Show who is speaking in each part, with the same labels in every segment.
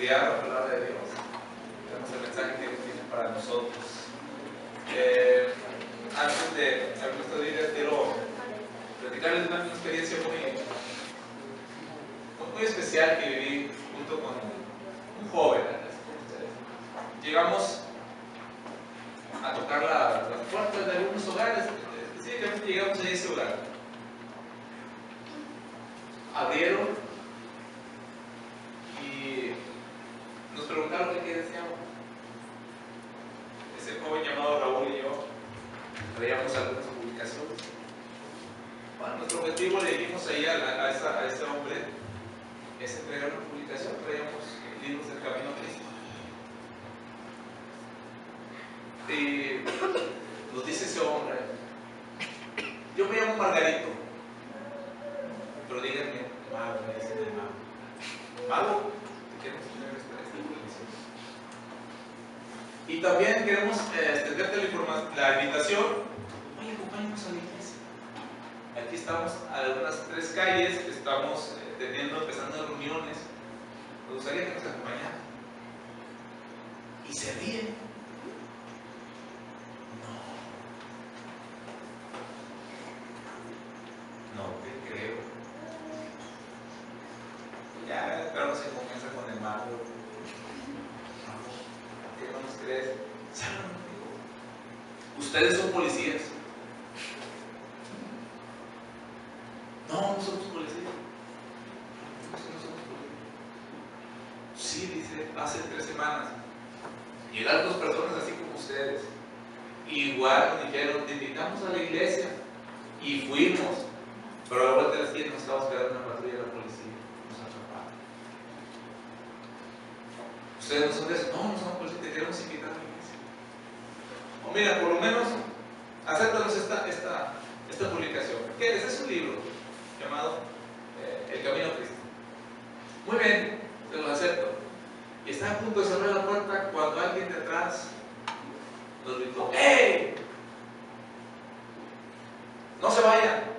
Speaker 1: estudiar la palabra de Dios. Tenemos el mensaje que Dios tiene para nosotros. Antes de abrir esta Biblia, quiero platicarles de una experiencia muy especial que viví junto con un joven. Llegamos a tocar las puertas de algunos hogares, específicamente llegamos a ese hogar. Abrieron y nos preguntaron qué deseamos. Ese joven llamado Raúl y yo traíamos algunas publicaciones. Bueno, nuestro objetivo, le dijimos ahí a ese hombre, es entregar una publicación. Traíamos libros del Camino a Cristo. Y nos dice ese hombre: yo me llamo Margarito, pero díganme Mago, me dicen el Mago. Mago, te queremos tener esta información. Y también queremos extenderte la invitación. Oye, acompáñanos a la iglesia. Aquí estamos a unas 3 calles, estamos empezando reuniones. Nos gustaría que nos acompañaran. Y se ríen. No te creo. Ya entramos en confianza con el Mago. ¿Qué no nos crees? Salgan conmigo. ¿Ustedes son policías? No, no somos policías. No somos policías. Sí, dice, hace 3 semanas llegaron 2 personas así como ustedes. Igual nos dijeron, te invitamos a la iglesia. Y fuimos. Pero a la vuelta de la esquina nos estaba esperando una patrulla de la policía. Nos atraparon. ¿Ustedes no son de eso? No, no somos policías, te queremos invitar a la iglesia. O mira, por lo menos, acéptanos esta publicación. ¿Qué es? Es un libro llamado El Camino a Cristo. Muy bien, te lo acepto. Y estaba a punto de cerrar la puerta cuando alguien de atrás nos gritó: ¡Ey! ¡No se vayan!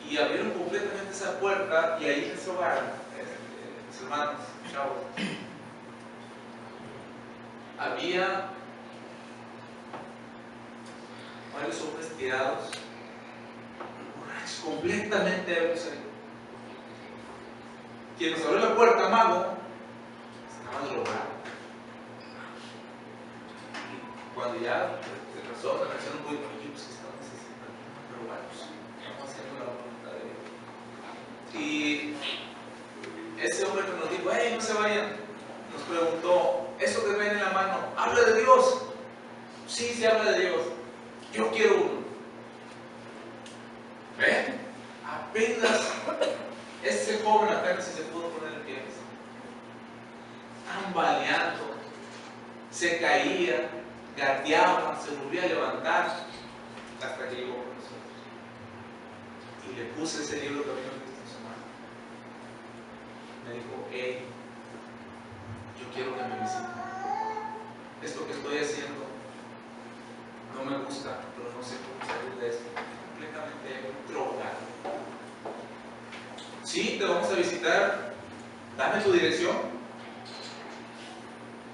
Speaker 1: Y abrieron completamente esa puerta, y ahí en ese hogar, mis hermanos, chavos, había varios hombres tirados, borrachos, completamente ebrios ahí. Quien nos abrió la puerta, Mago, estaba drogado. Y cuando ya se pasó, la reacción un poquito, pues que estaban necesitando, pero bueno, vamos haciendo la voluntad de Dios. Y ese hombre que nos dijo: ¡hey, no se vayan!, nos preguntó: ¿eso que traen en la mano habla de Dios? Sí, sí habla de Dios. Yo quiero uno. ¿Ven? Apenas ese joven apenas se pudo poner en pie, tambaleando, se caía, gateaba, se volvía a levantar hasta que llegó con nosotros. Y le puse ese libro Camino a Cristo en su mano. Me dijo: hey, yo quiero que me visiten. Esto que estoy haciendo no me gusta, pero no sé cómo salir de esto. Completamente drogado. Sí, te vamos a visitar. Dame tu dirección.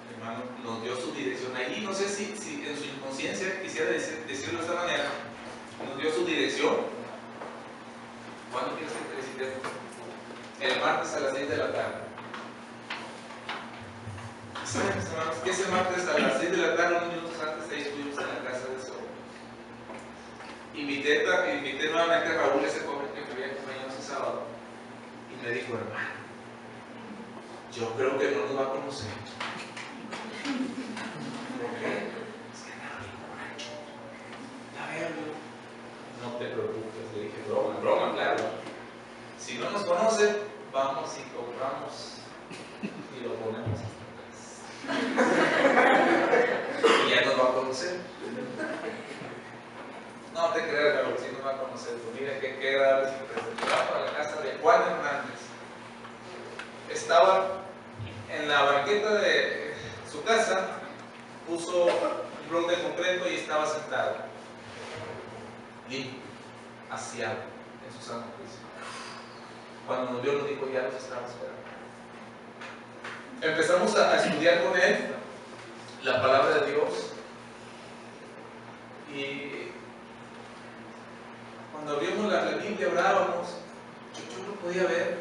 Speaker 1: Mi hermano nos dio su dirección. Ahí no sé si en su inconsciencia quisiera decirlo de esta manera. Nos dio su dirección. ¿Cuándo quieres que te visitemos? El martes a las 6 de la tarde. ¿Saben, mis hermanos, que ese martes a las 6 de la tarde, unos minutos antes, ahí estuvimos en la casa de ese hombre? Invité nuevamente a Raúl, ese joven que me había acompañado ese sábado, y me dijo: hermano, yo creo que no nos va a conocer. ¿Por qué? Es que ya veo. No te preocupes, le dije: broma, claro. Si no nos conoce, vamos y compramos y lo ponemos hasta atrás. Y ya nos va a conocer. No te creas, Raúl, si nos va a conocer. Pues mira qué agradable sorpresa. Para la casa de Juan Hernández. Estaba en la banqueta de su casa, puso un bloque de concreto y estaba sentado, limpio, aseado, en su sano juicio. Cuando nos vio nos dijo, ya los estaba esperando. Empezamos a estudiar con él la palabra de Dios, y cuando abrimos la Biblia, hablábamos, yo no podía ver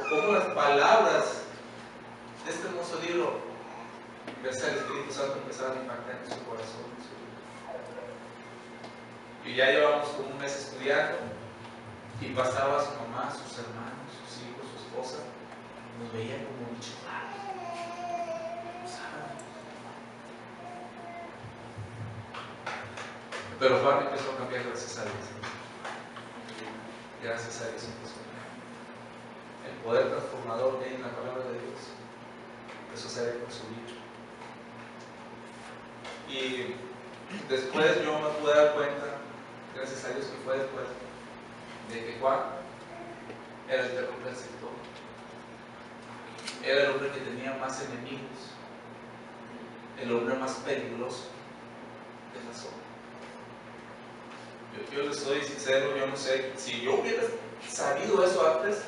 Speaker 1: cómo las palabras de este hermoso libro, gracias al Espíritu Santo, empezaban a impactar en su corazón. Y ya llevamos como un mes estudiando, y pasaba su mamá, sus hermanos, sus hijos, su esposa, nos veían como bichos raros. Pero Juan empezó a cambiar, gracias a Dios. Gracias a Dios empezó a cambiar. El poder transformador que hay en la palabra de Dios empezó a ser con su vida. Y después yo me pude dar cuenta, gracias a Dios que fue después, de que Juan era el terror del sector. Era el hombre que tenía más enemigos, el hombre más peligroso de la zona. Yo les soy sincero, yo no sé, si yo hubiera sabido eso antes,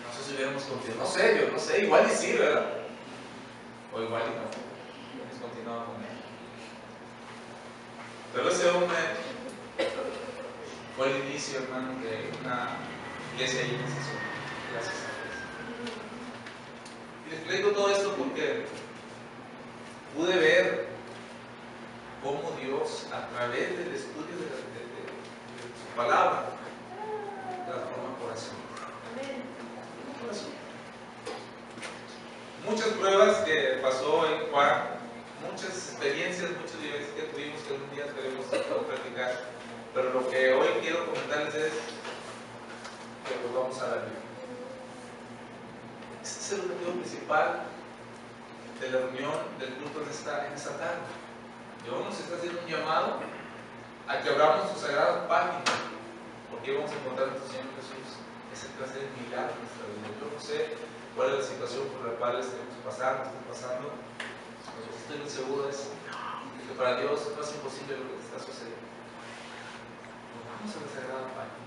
Speaker 1: no sé si hubiéramos continuado, no sé, yo no sé, igual y sí, ¿verdad? O igual y no, hubiéramos continuado con él. Pero ese hombre fue el inicio, hermano, de una iglesia ahí en esa zona, gracias a Dios. Y les explico todo esto porque pude ver cómo Dios, a través del estudio de su palabra, transforma corazones. Muchas pruebas que pasó en Juan, muchas experiencias, muchas vivencias que tuvimos que algún día esperemos practicar. Pero lo que hoy quiero comentarles es que volvamos a la Biblia. Este es el objetivo principal de la reunión del culto en esta tarde. Dios nos está haciendo un llamado a que abramos su sagrada página, porque vamos a encontrar a nuestro Señor Jesús esa clase de milagro en nuestra vida. Yo no sé cuál es la situación por la cual estemos pasando, pero estoy muy seguro de eso, que para Dios no es imposible lo que te está sucediendo. Vamos a la sagrada página.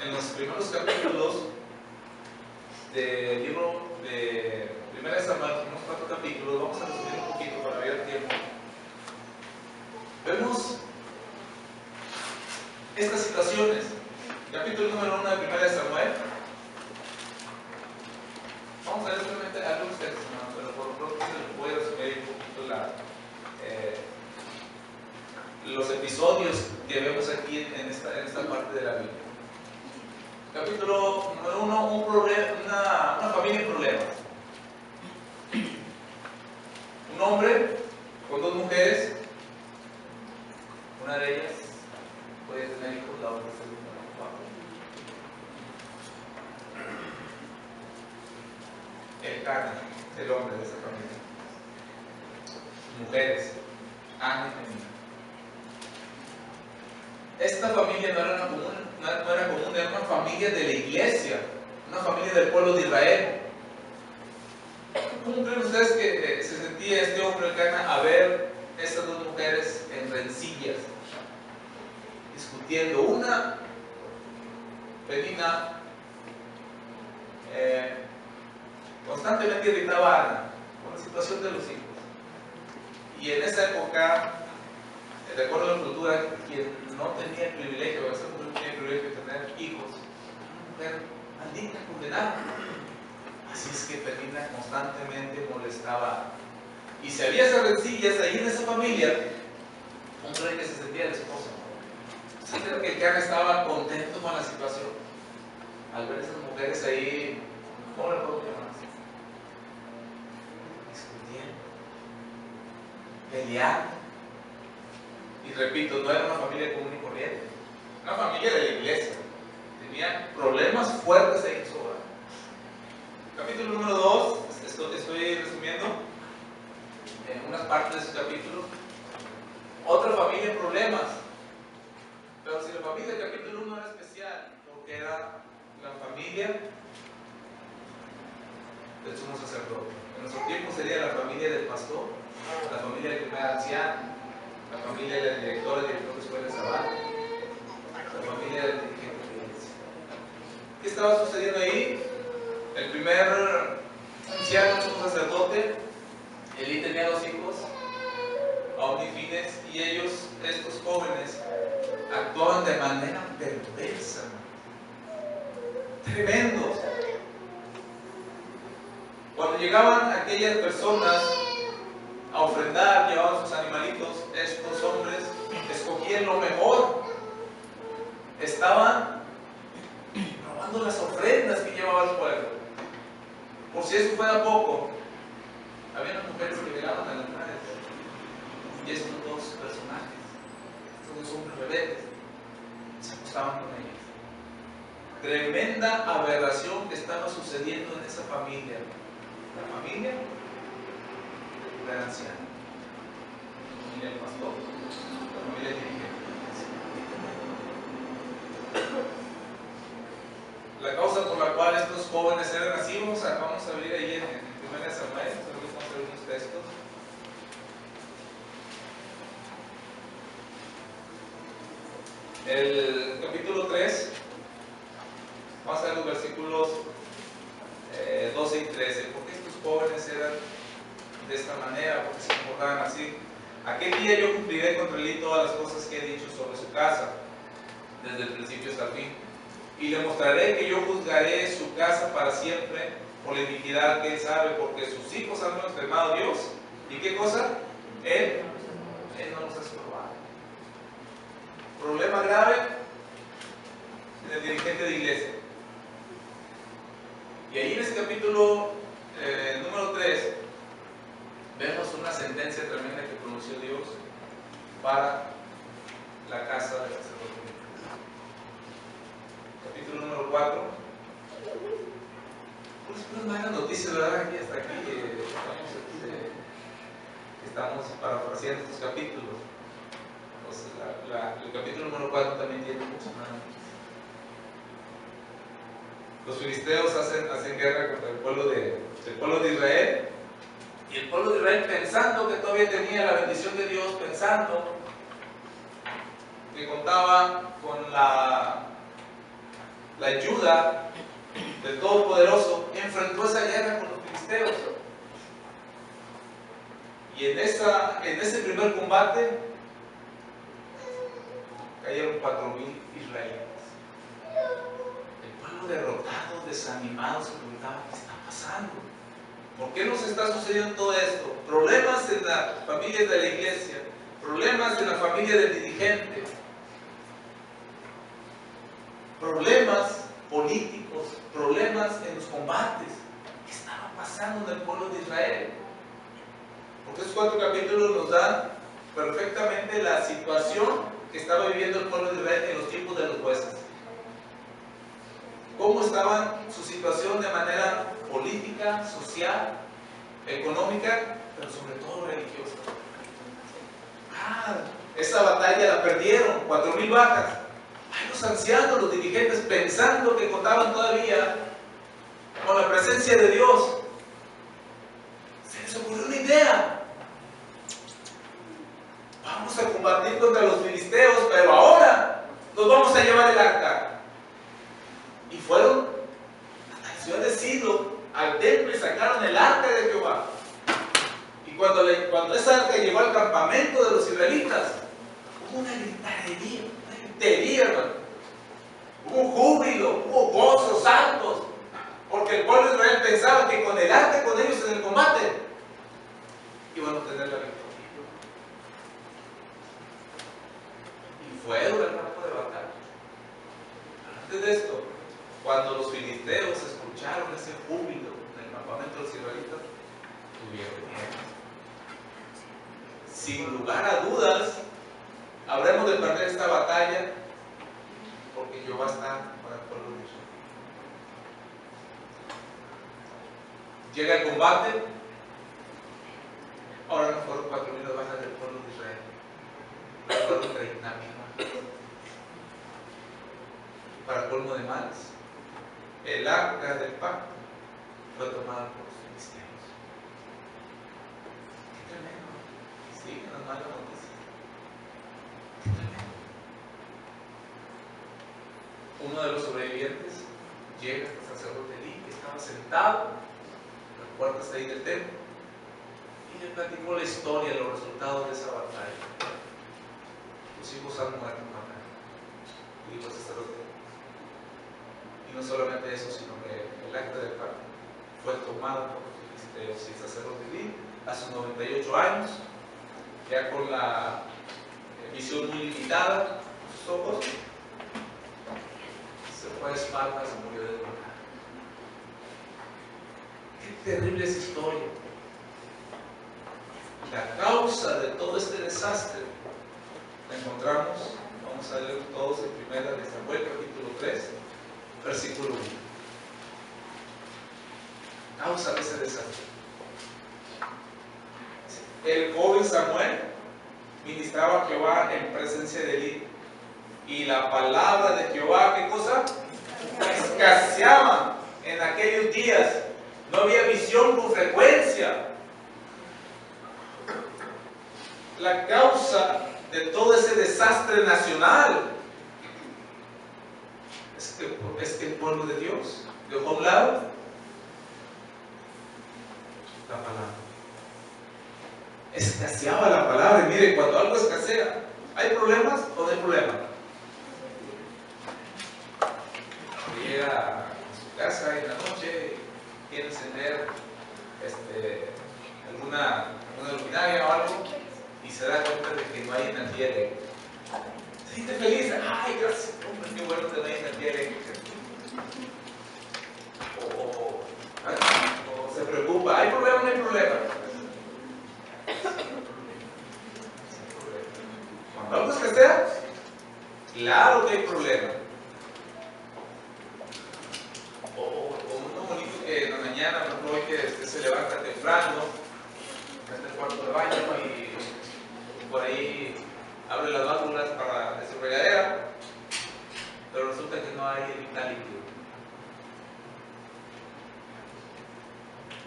Speaker 1: En los primeros capítulos del libro de Primera de Samuel, unos 4 capítulos, vamos a resumir un poquito para ver el tiempo. Vemos estas situaciones. Capítulo número 1 de Primera de Samuel. Vamos a ver simplemente algunos textos, ¿no? Pero por lo pronto se voy a resumir un poquito los episodios que vemos aquí en esta parte de la Biblia. Capítulo número 1, una familia en problemas. Un hombre con 2 mujeres. Una de ellas puede tener hijos, la otra es el Elcana, el hombre de esa familia. Mujeres, Ana y Penina. Esta familia no era común, era una familia de la iglesia, una familia del pueblo de Israel. ¿Cómo creen ustedes que se sentía este hombre Elcana a ver estas 2 mujeres en rencillas, discutiendo? Una, Penina, constantemente irritaba a Ana con la situación de los hijos. Y en esa época, de acuerdo a la cultura, quien no tenía el privilegio, esa mujer no tenía el privilegio de tener hijos, una mujer maldita, condenada. Así es que Penina constantemente molestaba. Y si había esas rencillas ahí en esa familia, un rey que se sentía el esposo. ¿Sí creo que Elcana estaba contento con la situación? Al ver esas mujeres ahí, ¿cómo le puedo llamar? Discutiendo, peleando. Y repito, no era una familia común y corriente, una familia de la iglesia. Tenía problemas fuertes ahí en su hogar. Capítulo número 2, estoy resumiendo en unas partes de su capítulo. Otra familia en problemas. Pero si la familia del capítulo 1 era especial, porque era la familia del sumo sacerdote. En nuestro tiempo sería la familia del pastor, la familia del primer anciano, la familia del director de escuela de Sabbat, la familia del dirigente de la iglesia. estos jóvenes actuaban de manera perversa, tremendos. Cuando llegaban aquellas personas a ofrendar, llevaban sus animalitos, estos hombres escogían lo mejor. Estaban robando las ofrendas que llevaba el pueblo. Por si eso fuera poco, había unas mujeres que llegaban a la entrada del templo, y estos dos personajes, estos dos hombres rebeldes, se acostaban con ellos. Tremenda aberración que estaba sucediendo en esa familia. La familia del anciano, la familia del pastor, la familia del dirigente. La causa por la cual estos jóvenes eran así, vamos a abrir ahí en 1 Samuel, vamos a ver unos textos. El capítulo 3, vamos a ver los versículos 12 y 13. ¿Por qué estos jóvenes eran de esta manera? ¿Por qué se comportaban así? Aquel día yo cumpliré contra él todas las cosas que he dicho sobre su casa, desde el principio hasta el fin. Y le mostraré que yo juzgaré su casa para siempre por la iniquidad que él sabe, porque sus hijos han blasfemado a Dios. ¿Y qué cosa? Él no los ha estorbado. Problema grave en el dirigente de iglesia. Y ahí en ese capítulo número 3 vemos una sentencia tremenda que pronunció Dios para la casa del sacerdote. Capítulo número 4. Pues malas noticias, ¿verdad? Aquí hasta aquí estamos parafraseando estos capítulos. Pues el capítulo número 4 también tiene muchas malas noticias. Los filisteos hacen guerra contra el pueblo de Israel, y el pueblo de Israel, pensando que todavía tenía la bendición de Dios, pensando que contaba con la ayuda del Todopoderoso, enfrentó esa guerra con los filisteos. Y en ese primer combate cayeron 4,000 israelitas. El pueblo derrotado, desanimado, se preguntaba: ¿qué está pasando? ¿Por qué nos está sucediendo todo esto? Problemas en la familia de la iglesia, problemas en la familia del dirigente, problemas políticos, problemas en los combates. ¿Qué estaba pasando en el pueblo de Israel? Porque esos 4 capítulos nos dan perfectamente la situación que estaba viviendo el pueblo de Israel en los tiempos de los jueces. Cómo estaba su situación de manera política, social, económica, pero sobre todo religiosa. Esa batalla la perdieron, 4,000 bajas. Los ancianos, los dirigentes, pensando que contaban todavía con la presencia de Dios, se les ocurrió una idea: vamos a combatir contra los filisteos, pero ahora nos vamos a llevar el arca. Y fueron hasta la ciudad de Silo, al templo, y sacaron el arca de Jehová. Y cuando esa arca llegó al campamento de los israelitas, hubo una gritería, hermano. Hubo júbilo, hubo gozos, saltos, porque el pueblo de Israel pensaba que con el arca, con ellos en el combate, iban a obtener la victoria. Y fue duro el campo de batalla. Antes de esto, cuando los filisteos escucharon ese júbilo en el campamento de los israelitas, tuvieron miedo. Sin lugar a dudas, habremos de perder esta batalla, porque Jehová está para el pueblo de Israel. Llega el combate. Ahora no fueron 4,000 bajas del pueblo de Israel, fueron 30,000 bajas. Para colmo de males, el arca del pacto fue tomada por los filisteos. Qué tremendo. Siguen las malas noticias. Qué tremendo. Uno de los sobrevivientes llega hasta el sacerdote Elí, que estaba sentado en las puertas ahí del templo, y le platicó la historia, los resultados de esa batalla. sus hijos han muerto en batalla. Y pues sacerdote. Y no solamente eso, sino que el acta del pacto fue tomado por los filisteos y el sacerdote Elí a sus 98 años, ya con la visión muy limitada, sus ojos, se fue a espaldas y murió de dolor. Qué terrible esa historia. La causa de todo este desastre la encontramos, vamos a leer todos en Primera de Samuel, capítulo 3, versículo 1. Causa de ese desastre. El joven Samuel ministraba a Jehová en presencia de Elí, y la palabra de Jehová, ¿qué cosa? Escaseaba en aquellos días. No había visión con frecuencia. La causa de todo ese desastre nacional es que el pueblo de Dios dejó a un lado la palabra. Escaseaba la palabra. Y mire, cuando algo escasea, ¿hay problemas o no hay problemas? Llega a su casa en la noche, quiere encender alguna luminaria o algo, y se da cuenta de que no hay energía eléctrica. Se siente feliz. Ay, gracias, hombre, qué bueno que no hay energía eléctrica. O se preocupa. ¿Hay problema o no hay problema? Cuando algo escasea, claro que hay problema. O uno bonito que en la mañana, por ejemplo, hoy que se levanta temprano, está en el cuarto de baño y por ahí abre las válvulas de su regadera, pero resulta que no hay vital líquido.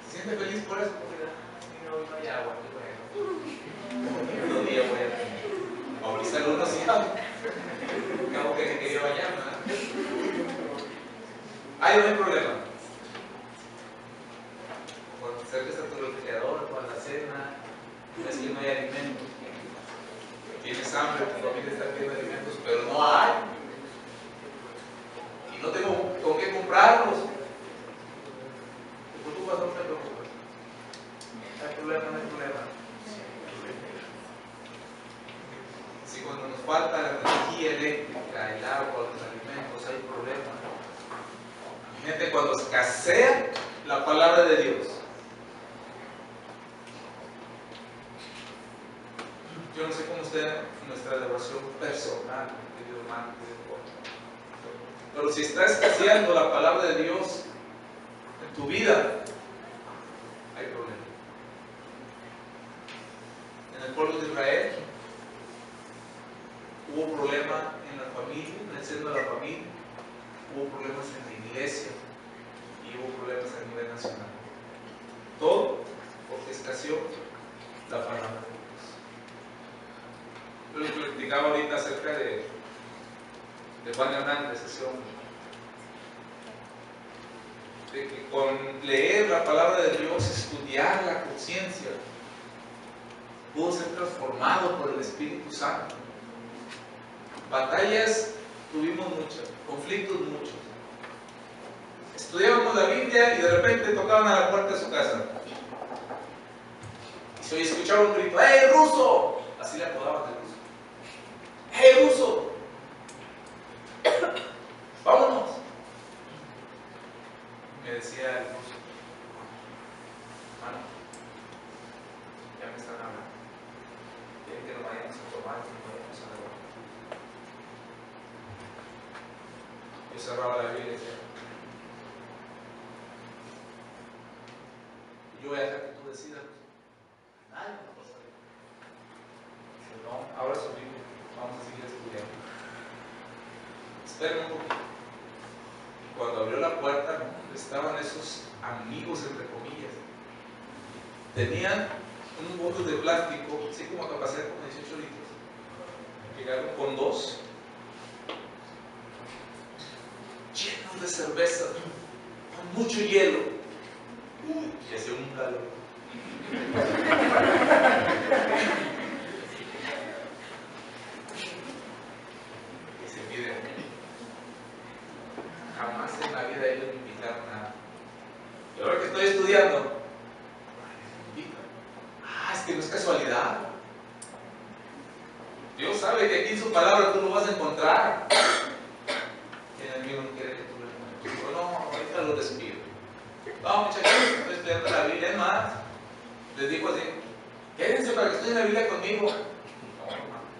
Speaker 1: ¿Se siente feliz por eso? Porque hoy no hay agua, qué bueno. Otro día voy a tener. O quizá algunos sí, acabo que quería bañarme, ¿verdad? Ahí no hay problema. Cuando te acerques a tu refrigerador, para la cena, ves que no hay alimentos. Tienes hambre, tu familia está pidiendo alimentos, pero no hay. Y no tengo con qué comprarlos. ¿Te preocupas o no te preocupas? ¿Hay problema o no hay problema? Si cuando nos falta la energía eléctrica, el agua, los alimentos, hay problemas. Imagínate cuando escasea la palabra de Dios. Yo no sé cómo usted nuestra devoción personal, querido hermano, pero si está escaseando la palabra de Dios en tu vida, hay problema. En el pueblo de Israel hubo problema en la familia, en el seno de la familia, hubo problemas en la iglesia y hubo problemas a nivel nacional. Todo porque escaseó la palabra de Dios. Yo les platicaba ahorita acerca de Juan Hernández, ese hombre, de que con leer la palabra de Dios, estudiar la conciencia, pudo ser transformado por el Espíritu Santo. Batallas tuvimos muchas, conflictos muchos. Estudiábamos la Biblia y de repente tocaban a la puerta de su casa. Y se escuchaba un grito: ¡Hey, ruso! Así le apodaban al ruso. ¡Hey, ruso! ¡Vámonos! Me decía el ruso: hermano, ya me están hablando. Quieren que nos vayamos a tomar, que nos vayamos a la. Yo cerraba la Biblia y decía: yo voy a dejar que tú decidas. Nadie nos pasa. Dice: no, ahora su Biblia, vamos a seguir estudiando. Esperen un poquito. Y cuando abrió la puerta, ¿no?, estaban esos amigos, entre comillas. Tenían un bote de plástico, así como capacidad como 18 litros. Llegaron con 2 llenos de cerveza, con mucho hielo, y hacía un calor. aquí en su palabra tú lo vas a encontrar. El enemigo no quiere que tú lo encuentres. Digo, no, ahorita lo despido. No, muchachos, estoy estudiando la Biblia. Es más, les digo así, quédense para que estudien la Biblia conmigo. No,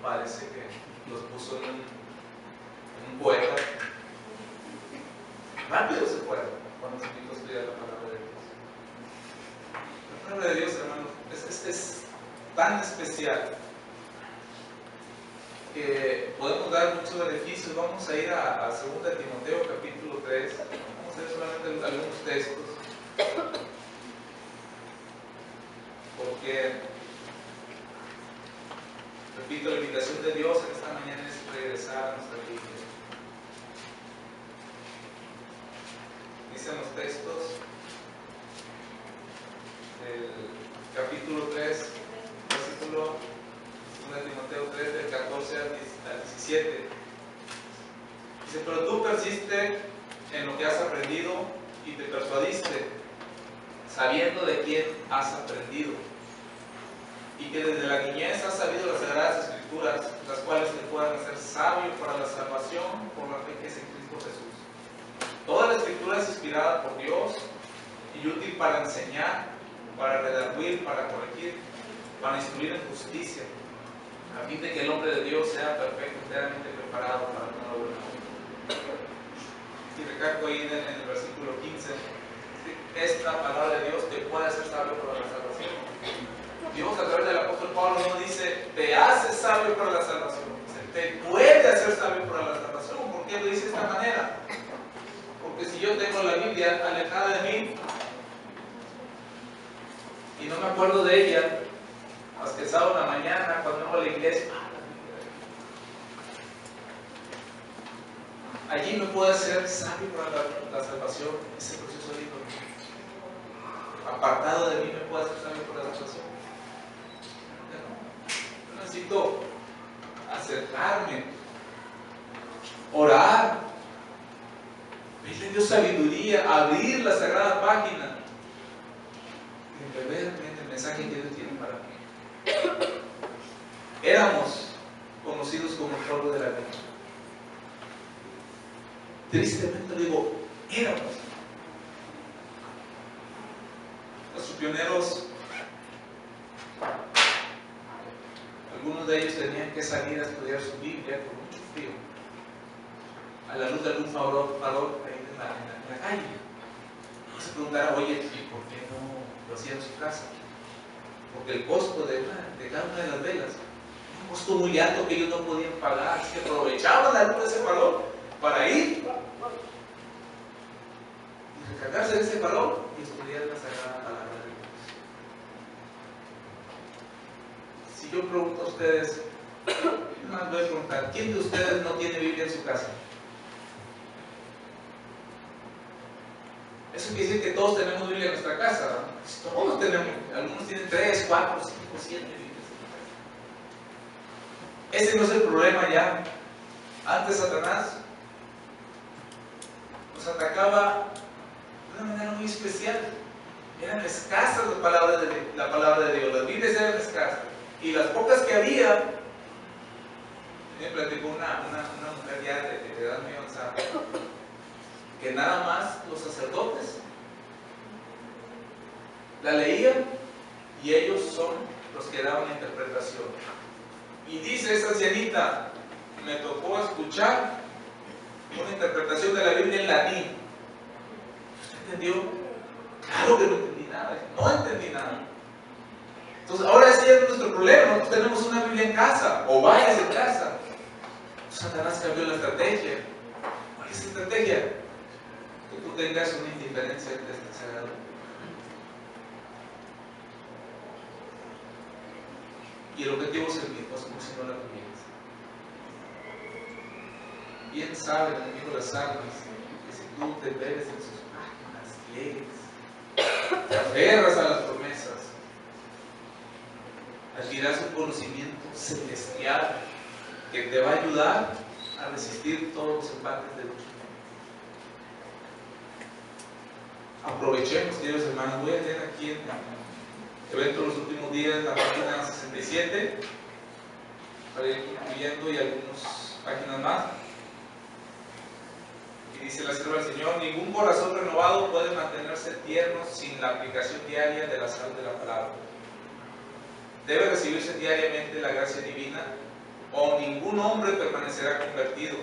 Speaker 1: parece que los puso en un poeta. Rápido se fue cuando se invitó a estudiar la palabra de Dios. La palabra de Dios, hermanos, es tan especial que podemos dar muchos beneficios. Vamos a ir a 2 Timoteo capítulo 3. Vamos a ver solamente algunos textos, porque repito, la invitación de Dios en esta mañana es regresar a nuestra Biblia. Dicen los textos del capítulo 3, versículo 2 Timoteo 3, del 14 al 17. Dice, pero tú persiste en lo que has aprendido y te persuadiste, sabiendo de quién has aprendido, y que desde la niñez has sabido las sagradas escrituras, las cuales te puedan hacer sabio para la salvación por la fe que es en Cristo Jesús. Toda la escritura es inspirada por Dios y útil para enseñar, para redarguir, para corregir, para instruir en justicia, a fin de que el hombre de Dios sea perfecto, enteramente preparado para toda buena obra. Y recalco ahí en el versículo 15, esta palabra de Dios te puede hacer sabio para la salvación. Dios a través del apóstol Pablo no dice te hace sabio para la salvación, dice, te puede hacer sabio para la salvación. ¿Por qué lo dice de esta manera? Porque si yo tengo la Biblia alejada de mí y no me acuerdo de ella hasta el sábado en la mañana cuando vengo a la iglesia, allí me puede hacer sabio para la salvación ese proceso libro. Apartado de mí me puede hacer sabio para la salvación. Yo necesito acercarme, orar, pedirle a Dios sabiduría, abrir la sagrada página y entender el mensaje que Dios tiene para mí. Éramos conocidos como el pueblo de la Biblia. Tristemente digo, éramos. Los pioneros, algunos de ellos tenían que salir a estudiar su Biblia con mucho frío, a la luz de algún farol ahí en la calle. No se preguntara, oye, ¿y por qué no lo hacía en su casa? Porque el costo de cada una de las velas era un costo muy alto que ellos no podían pagar, así que aprovechaban la luz de ese farol para ir y recargarse de ese farol y estudiar la sagrada palabra de Dios. Si yo pregunto a ustedes, más voy a preguntar, ¿quién de ustedes no tiene Biblia en su casa? Eso quiere decir que todos tenemos Biblia en nuestra casa, ¿no? Pues todos tenemos, algunos tienen 3, 4, 5, 7 Biblias en su casa. Ese no es el problema ya. Antes Satanás nos atacaba de una manera muy especial. Eran escasas la palabra de Dios, las Biblias eran escasas. Y las pocas que había, me platicó una mujer ya de edad muy avanzada, que nada más los sacerdotes la leían y ellos son los que daban la interpretación. Y dice esa ancianita, me tocó escuchar una interpretación de la Biblia en latín. ¿Usted entendió? Claro que no entendí nada, no entendí nada. Entonces ahora ese es nuestro problema. Nosotros tenemos una Biblia en casa o varias en casa. Satanás cambió la estrategia. ¿Cuál es la estrategia? Que tú tengas una indiferencia ante este sagrado. Y el objetivo es el mismo, es como si no la tuvieras. Bien sabe el enemigo de las almas que si tú te bebes en sus páginas, lees, te aferras a las promesas, adquirirás un conocimiento celestial que te va a ayudar a resistir todos los embates de lucha. Aprovechemos, queridos hermanos, voy a leer aquí en el evento de los últimos días, la página 67. para ir concluyendo, y algunas páginas más. Y dice la sierva del Señor: ningún corazón renovado puede mantenerse tierno sin la aplicación diaria de la sal de la palabra. Debe recibirse diariamente la gracia divina, o ningún hombre permanecerá convertido.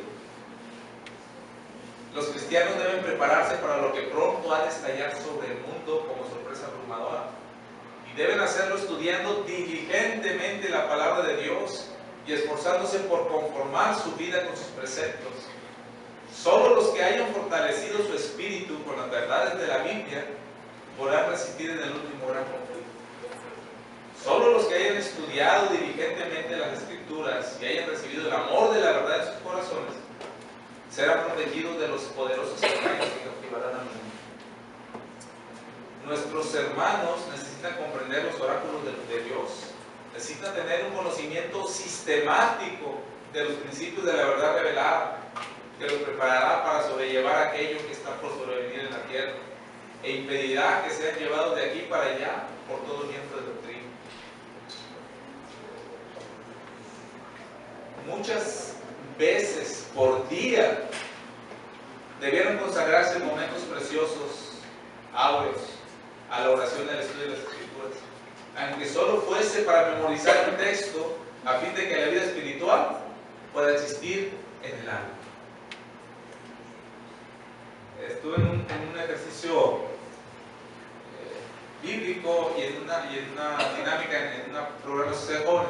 Speaker 1: Los cristianos deben prepararse para lo que pronto ha de estallar sobre el mundo como sorpresa abrumadora. Y deben hacerlo estudiando diligentemente la palabra de Dios y esforzándose por conformar su vida con sus preceptos. Solo los que hayan fortalecido su espíritu con las verdades de la Biblia podrán resistir en el último gran conflicto. Solo los que hayan estudiado diligentemente las Escrituras y hayan recibido el amor de la verdad en sus corazones serán protegidos de los poderosos engaños que cautivarán al mundo. Nuestros hermanos necesitan comprender los oráculos de Dios, necesitan tener un conocimiento sistemático de los principios de la verdad revelada, que los preparará para sobrellevar aquello que está por sobrevenir en la tierra e impedirá que sean llevados de aquí para allá por todo viento de doctrina. Muchas veces por día debieron consagrarse momentos preciosos, áureos, a la oración del estudio de las Escrituras, aunque solo fuese para memorizar un texto, a fin de que la vida espiritual pueda existir en el alma. Estuve en un ejercicio bíblico y en una dinámica en un programa social joven,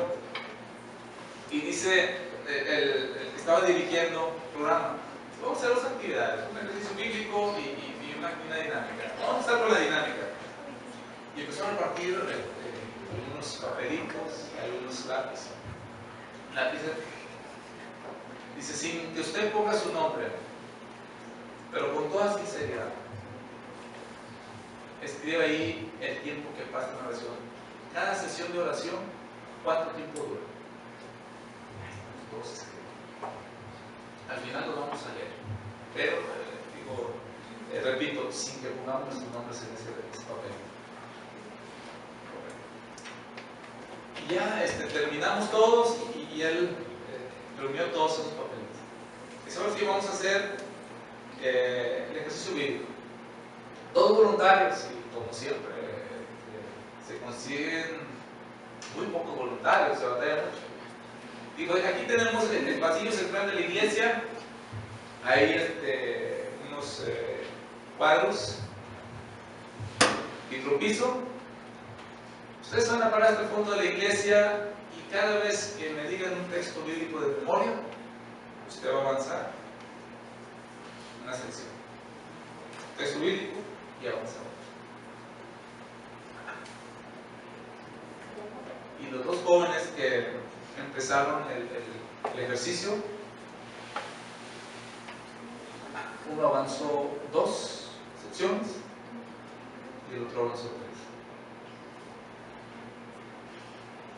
Speaker 1: y dice el que estaba dirigiendo el programa: vamos a hacer dos actividades, un ejercicio bíblico y una dinámica. Vamos a empezar con la dinámica. Y empezaron a partir algunos papelitos, algunos lápices. Dice: sin que usted ponga su nombre, pero con toda sinceridad, escribe ahí el tiempo que pasa en la oración. Cada sesión de oración, ¿cuánto tiempo dura? Todos escriben. Al final lo vamos a leer, pero repito, sin que pongamos nuestros nombres en ese papel. Y ya terminamos todos, y él reunió todos esos papeles. Y ahora sí vamos a hacer el ejercicio bíblico. Todos voluntarios, y como siempre, se consiguen muy pocos voluntarios, se batalla mucho. Digo, aquí tenemos el pasillo central de la iglesia, hay unos cuadros, vitropiso. Ustedes van a parar hasta el fondo de la iglesia, y cada vez que me digan un texto bíblico de memoria, usted va a avanzar una sección. Texto bíblico y avanzamos. Y los dos jóvenes que empezaron el ejercicio, uno avanzó 2 secciones y el otro avanzó 3.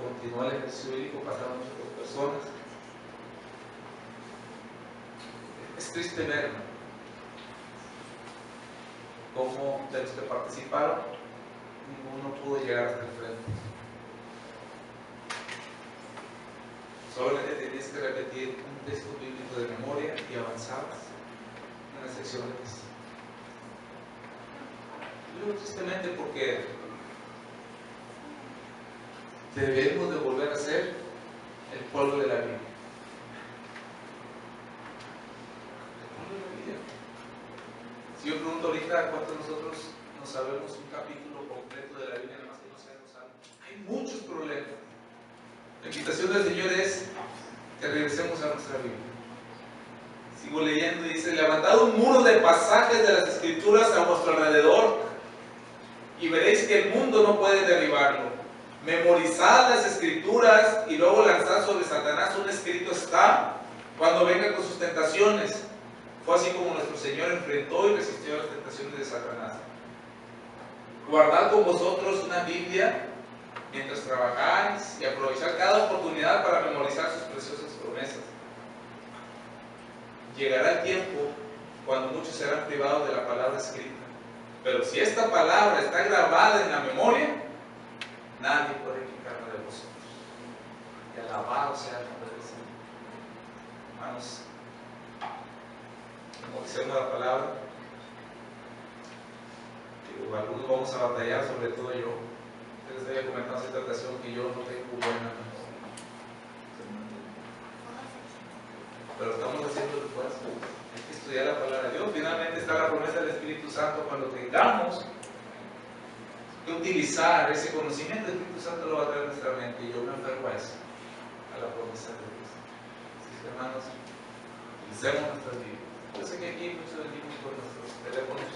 Speaker 1: Continuó el ejercicio bíblico, pasaron muchas personas. Es triste ver cómo de los que participaron, ninguno pudo llegar hasta el frente. Solamente tenías que repetir un texto bíblico de memoria y avanzabas en las secciones. Yo digo tristemente porque debemos de volver a ser el pueblo de la Biblia. El pueblo de la Biblia. Si yo pregunto ahorita cuántos de nosotros no sabemos un capítulo completo de la Biblia, nada más que no sean los salmos, hay muchos problemas. La invitación del Señor es que regresemos a nuestra Biblia. Sigo leyendo y dice: levantad un muro de pasajes de las Escrituras a vuestro alrededor y veréis que el mundo no puede derribarlo. Memorizad las Escrituras y luego lanzad sobre Satanás un escrito está cuando venga con sus tentaciones. Fue así como nuestro Señor enfrentó y resistió las tentaciones de Satanás. Guardad con vosotros una Biblia mientras trabajáis y aprovechar cada oportunidad para memorizar sus preciosas promesas. Llegará el tiempo cuando muchos serán privados de la palabra escrita, pero si esta palabra está grabada en la memoria, nadie puede quitarla de vosotros. Y Alabado sea el nombre del Señor. Hermanos, como dice la palabra, algunos vamos a batallar, sobre todo yo. Les había comentado en esta ocasión que yo no tengo buena memoria, pero estamos haciendo el esfuerzo. Hay que estudiar la palabra de Dios. Finalmente está la promesa del Espíritu Santo. Cuando tengamos que utilizar ese conocimiento, el Espíritu Santo lo va a traer a nuestra mente, y yo me aferro a eso, a la promesa de Dios. Así que, hermanos, utilicemos nuestras vidas. Yo sé que aquí muchos venimos con nuestros teléfonos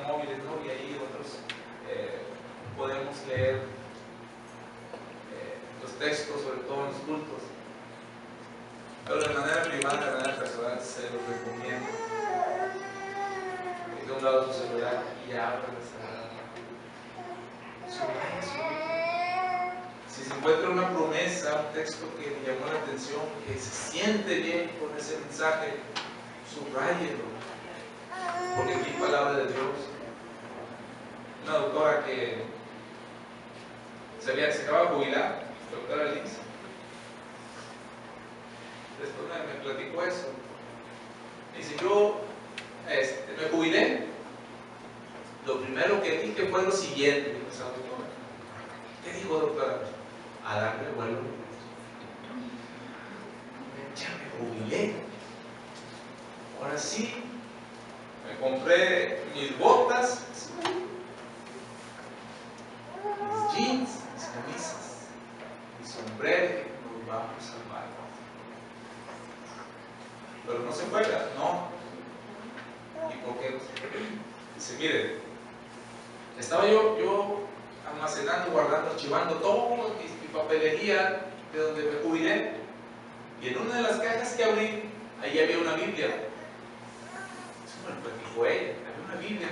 Speaker 1: móviles, ¿no? Y ahí otros podemos leer los textos, sobre todo en los cultos, pero de manera privada, de manera personal, se los recomiendo. De un lado su celular y abra la Sagrada. Si se encuentra una promesa, un texto que le llamó la atención, que se siente bien con ese mensaje, subráyelo, porque aquí hay palabra de Dios. Una doctora que se acaba de jubilar, la doctora Liz, después me platicó eso. Dice, yo me jubilé, lo primero que dije fue lo siguiente, dijo esa doctora. ¿Qué dijo, doctora? A darle vuelo. Ya me jubilé. Ahora sí, me compré mis botas, mis jeans, mis camisas, mi sombrero, y nos vamos al baile. Pero no se juega, no. ¿Y por qué? Dice, mire, estaba yo almacenando, guardando, archivando todo mi papelería de donde me jubilé, y en una de las cajas que abrí, ahí había una Biblia. Eso me lo platicó ella, había una Biblia.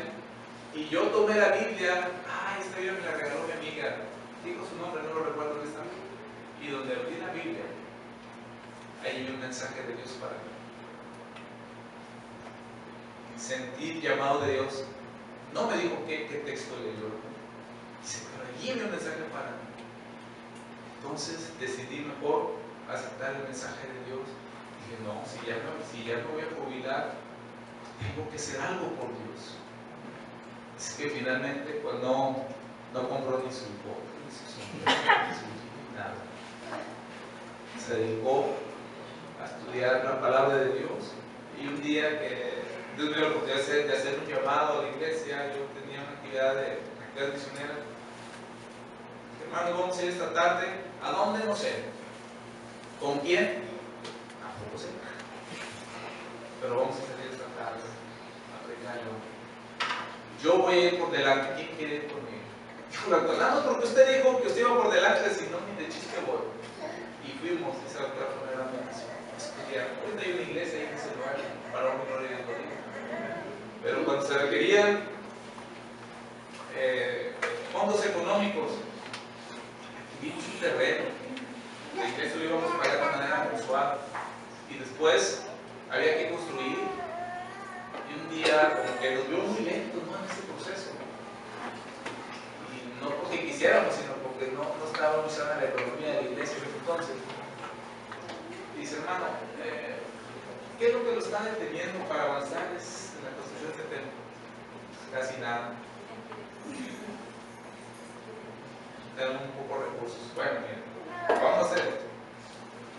Speaker 1: Y yo tomé la Biblia, esta Biblia me la regaló mi amiga, dijo su nombre, no lo recuerdo dónde está. Y donde abrí la Biblia, ahí había un mensaje de Dios para mí. Sentir llamado de Dios. No me dijo qué texto leyó. Dice, pero allí había un mensaje para mí. Entonces decidí mejor aceptar el mensaje de Dios. Dije, no, si ya me voy a jubilar, tengo que hacer algo por Dios. Es que finalmente, pues no compró ni su boca, ni su sombrero, ni su nada. Se dedicó a estudiar la palabra de Dios. Y un día que Dios me dio la oportunidad de hacer un llamado a la iglesia, yo tenía una actividad misionera. Hermano, vamos a ir esta tarde. ¿A dónde? No sé. ¿Con quién? Tampoco sé. Pero vamos a salir esta tarde a predicar. Yo voy a ir por delante. ¿Quién quiere ir conmigo? Dijo la doctora, no, porque usted dijo que usted iba por delante, si no, ni de chiste voy. Y fuimos, esa doctora fue una gran bendición. Ahorita hay una iglesia ahí en ese lugar, para un gloria de Dios. Pero cuando se requerían fondos económicos, adquirimos un terreno, la iglesia lo íbamos a pagar de manera mensual, y después había que construir, y un día como que nos vio muy lentos, ¿no?, en ese proceso, y no porque quisiéramos, sino porque no estaba muy sana la economía de la iglesia en ese entonces. Y dice, hermano, ¿qué es lo que lo está deteniendo para avanzar en la construcción de este templo? Casi nada. Tenemos un poco de recursos. Bueno, miren, vamos a hacer esto.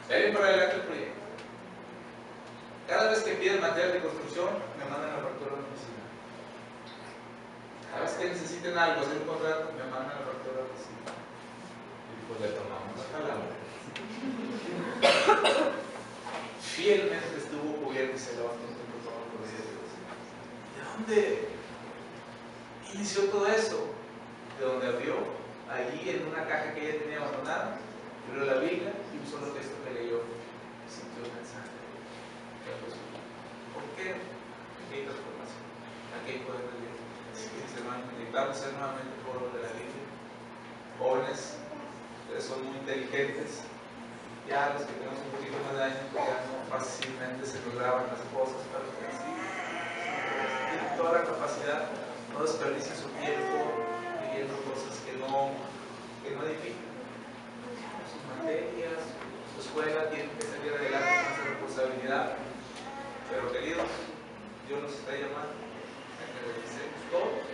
Speaker 1: Ven para adelante el proyecto. Cada vez que piden material de construcción, me mandan la factura a la oficina. Cada vez que necesiten algo, hacer un contrato, me mandan la factura a la oficina. Y pues le tomamos la palabra. Fielmente estuvo cubierto y se levantó todo por medio de Dios. ¿De dónde inició todo eso? De donde abrió, allí en una caja que ella tenía abandonada, abrió la Biblia y un solo texto que leyó, sintió el mensaje. ¿Por qué? Aquí hay transformación, aquí hay poder de Dios. Así que, hermanos, necesitamos ser nuevamente pueblo de la Biblia. Jóvenes, ustedes son muy inteligentes. Ya los que tenemos un poquito más de años, pues ya no fácilmente se nos graban las cosas, pero que sí, tienen toda la capacidad, no desperdicien su tiempo leyendo cosas que no edifican. sus materias, su escuela, tienen que salir adelante con esa responsabilidad. Pero queridos, Dios nos está llamando a que realicemos todo